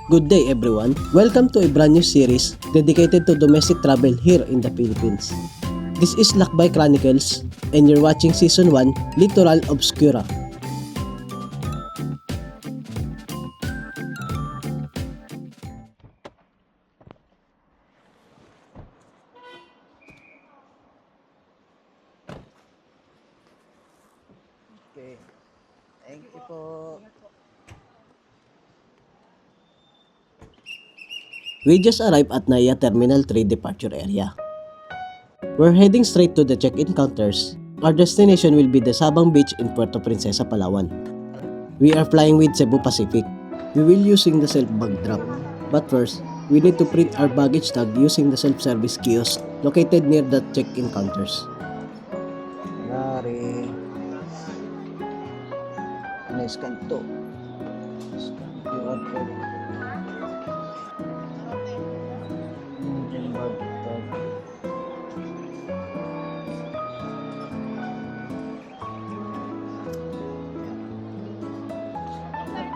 Good day everyone. Welcome to a brand new series dedicated to domestic travel here in the Philippines. This is Lakbay Chronicles and you're watching Season 1, Littoral Obscura. Okay. Thank you po. We just arrived at Naya Terminal 3 departure area. We're heading straight to the check-in counters. Our destination will be the Sabang Beach in Puerto Princesa, Palawan. We are flying with Cebu Pacific. We will using the self-bag drop. But first, we need to print our baggage tag using the self-service kiosk located near the check-in counters. Nari. Scan to. Scan QR code. Yung bag tag.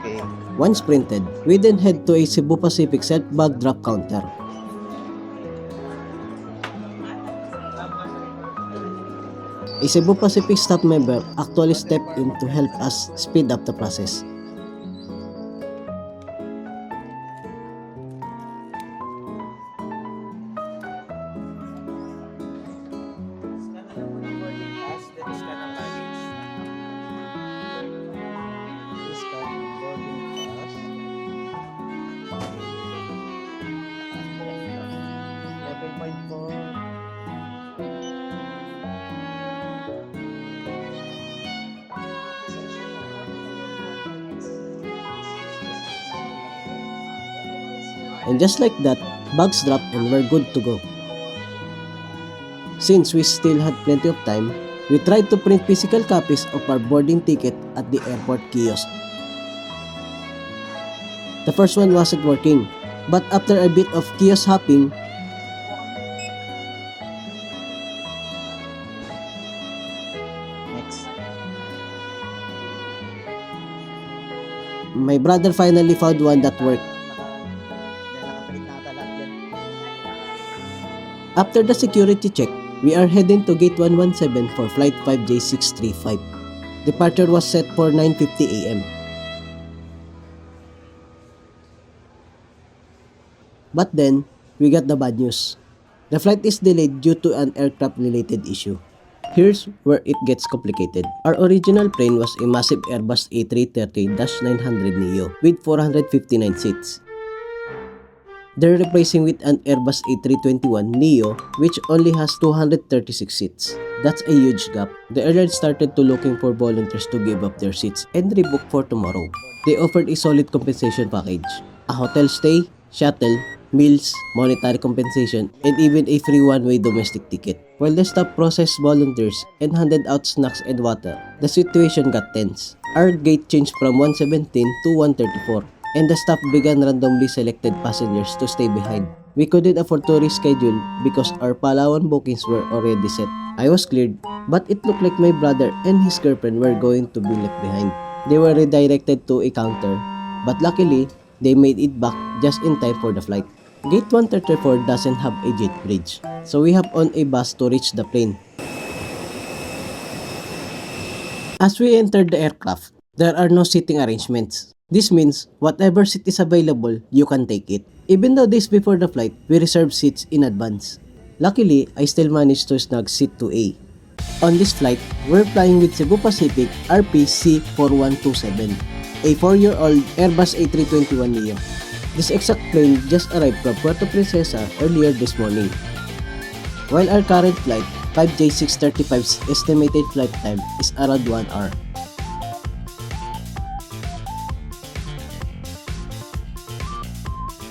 Okay. Once printed, we then head to a Cebu Pacific self-bag drop counter. A Cebu Pacific staff member actually stepped in to help us speed up the process. Scan boarding pass. Level 5 po. And just like that, bags dropped and we're good to go. Since we still had plenty of time, we tried to print physical copies of our boarding ticket at the airport kiosk. The first one wasn't working, but after a bit of kiosk hopping, Next. my brother finally found one that worked. Nakaprint na ata lahat yan. After the security check, we are heading to gate 117 for flight 5J635. Departure was set for 9:50 a.m. But then, we got the bad news. The flight is delayed due to an aircraft-related issue. Here's where it gets complicated. Our original plane was a massive Airbus A330-900 Neo with 459 seats. They're replacing with an Airbus A321 Neo which only has 236 seats. That's a huge gap. The airline started to looking for volunteers to give up their seats and rebook for tomorrow. They offered a solid compensation package. A hotel stay, shuttle, meals, monetary compensation, and even a free one-way domestic ticket. While the staff processed volunteers and handed out snacks and water, the situation got tense. Our gate changed from 117 to 134, and the staff began randomly selected passengers to stay behind. We couldn't afford to reschedule because our Palawan bookings were already set. I was cleared, but it looked like my brother and his girlfriend were going to be left behind. They were redirected to a counter, but luckily, they made it back just in time for the flight. Gate 134 doesn't have a jet bridge, so we hop on a bus to reach the plane. As we entered the aircraft, there are no seating arrangements. This means whatever seat is available, you can take it. Even though days before the flight, we reserved seats in advance. Luckily, I still managed to snag seat 2A. On this flight, we're flying with Cebu Pacific RPC-4127, a 4-year-old Airbus A321 Neo. This exact plane just arrived from Puerto Princesa earlier this morning. While our current flight, 5J635's estimated flight time is around 1 hour.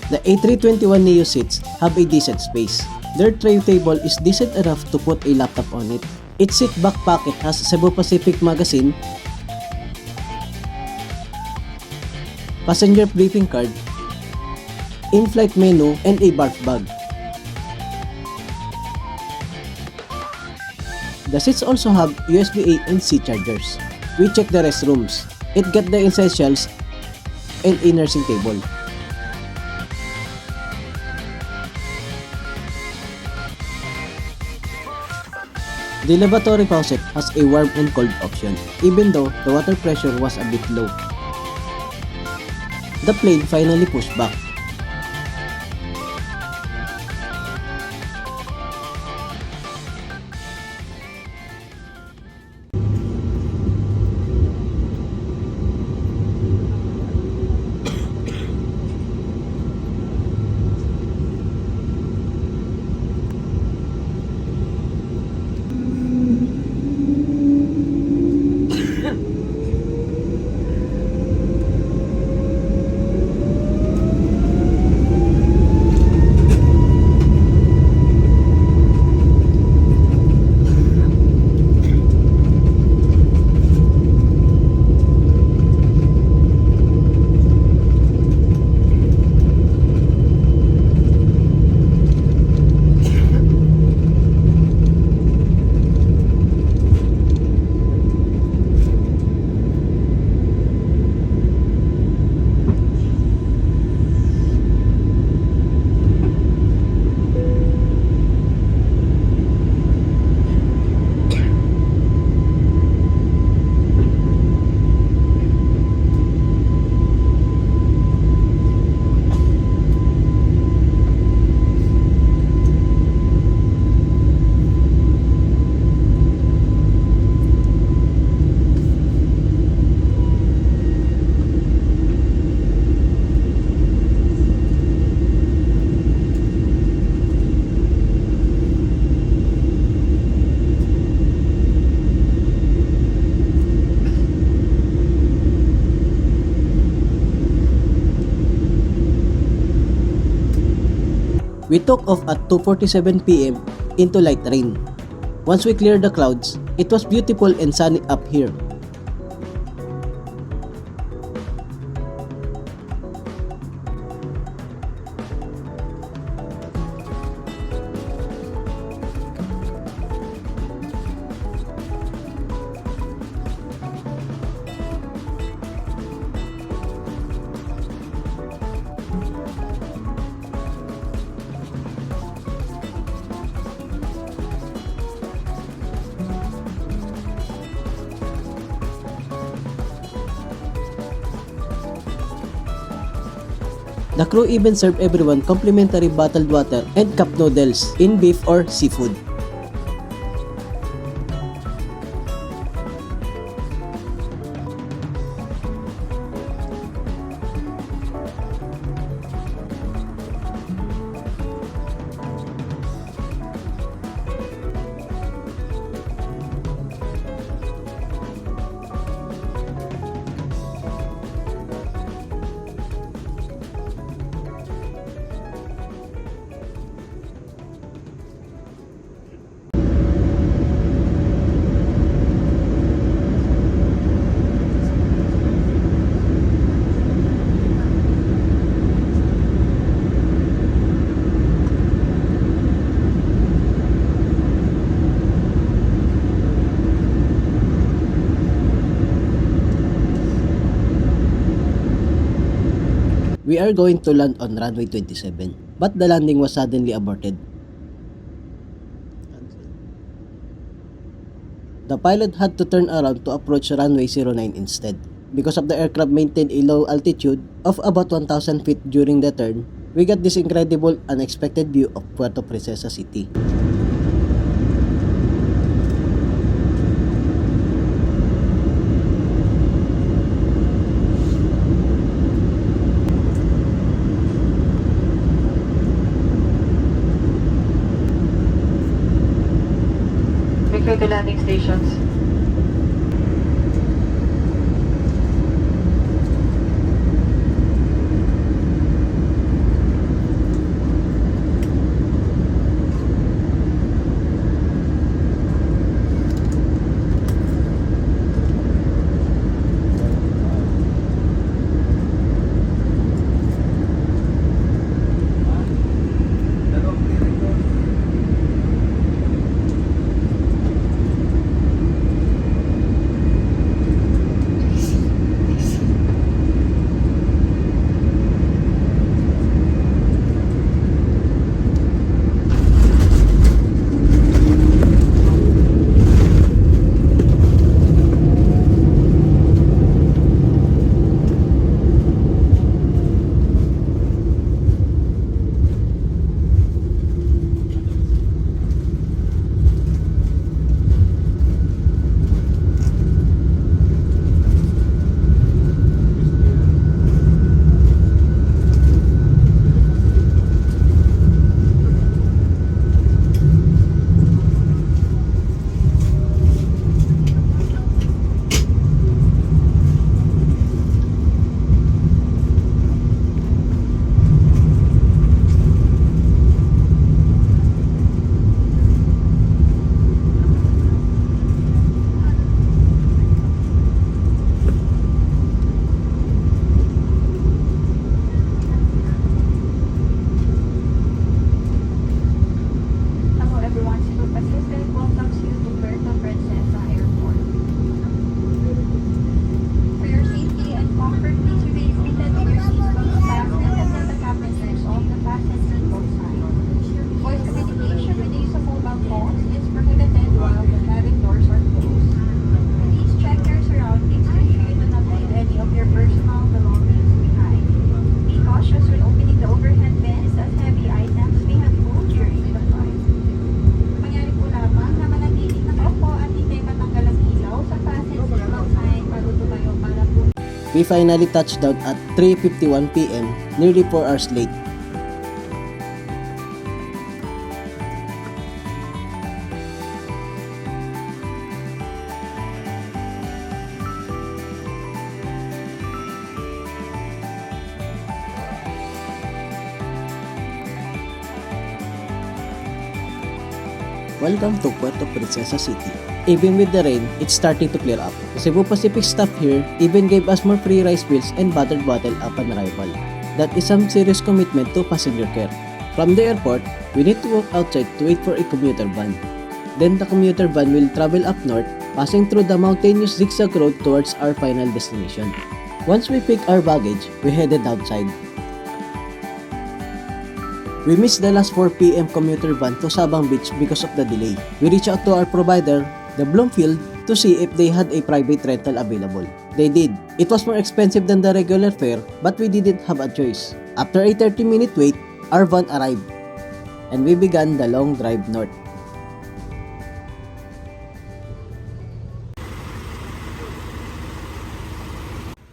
The A321 Neo seats have a decent space. Their tray table is decent enough to put a laptop on it. Its seat back pocket has Cebu Pacific magazine, passenger briefing card, in-flight menu, and a barf bag. The seats also have USB-A and C chargers. We checked the restrooms. It got the essentials and a nursing table. The lavatory faucet has a warm and cold option, even though the water pressure was a bit low. The plane finally pushed back. We took off at 2:47 PM into light rain. Once we cleared the clouds, it was beautiful and sunny up here. The crew even served everyone complimentary bottled water and cup noodles in beef or seafood. We are going to land on runway 27, but the landing was suddenly aborted. The pilot had to turn around to approach runway 09 instead. Because of the aircraft maintained a low altitude of about 1,000 feet during the turn, we got this incredible unexpected view of Puerto Princesa City. Clear to landing stations. We finally touched down at 3:51 p.m., nearly 4 hours late. Welcome to Puerto Princesa City. Even with the rain, it's starting to clear up. Cebu Pacific staff here even gave us more free rice bills and bottled water upon arrival. That is some serious commitment to passenger care. From the airport, we need to walk outside to wait for a commuter van. Then the commuter van will travel up north, passing through the mountainous zigzag road towards our final destination. Once we pick our baggage, we headed outside. We missed the last 4 p.m. commuter van to Sabang Beach because of the delay. We reached out to our provider, the Bloomfield, to see if they had a private rental available. They did. It was more expensive than the regular fare, but we didn't have a choice. After a 30-minute wait, our van arrived, and we began the long drive north.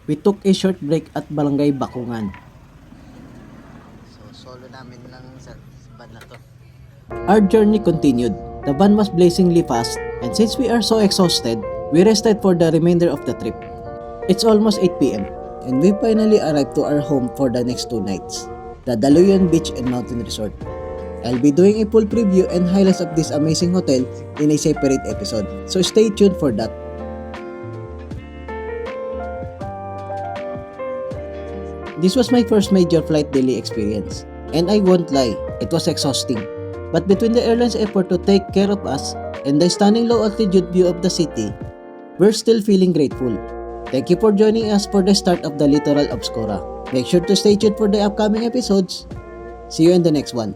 We took a short break at Barangay Bakungan. So, solo namin lang sa van na to. Our journey continued. The van was blazingly fast, and since we are so exhausted, we rested for the remainder of the trip. It's almost 8 p.m., and we finally arrived to our home for the next 2 nights, the Daluyan Beach and Mountain Resort. I'll be doing a full preview and highlights of this amazing hotel in a separate episode, so stay tuned for that. This was my first major flight delay experience, and I won't lie, it was exhausting. But between the airline's effort to take care of us and the stunning low-altitude view of the city, we're still feeling grateful. Thank you for joining us for the start of the Littoral Obscura. Make sure to stay tuned for the upcoming episodes. See you in the next one.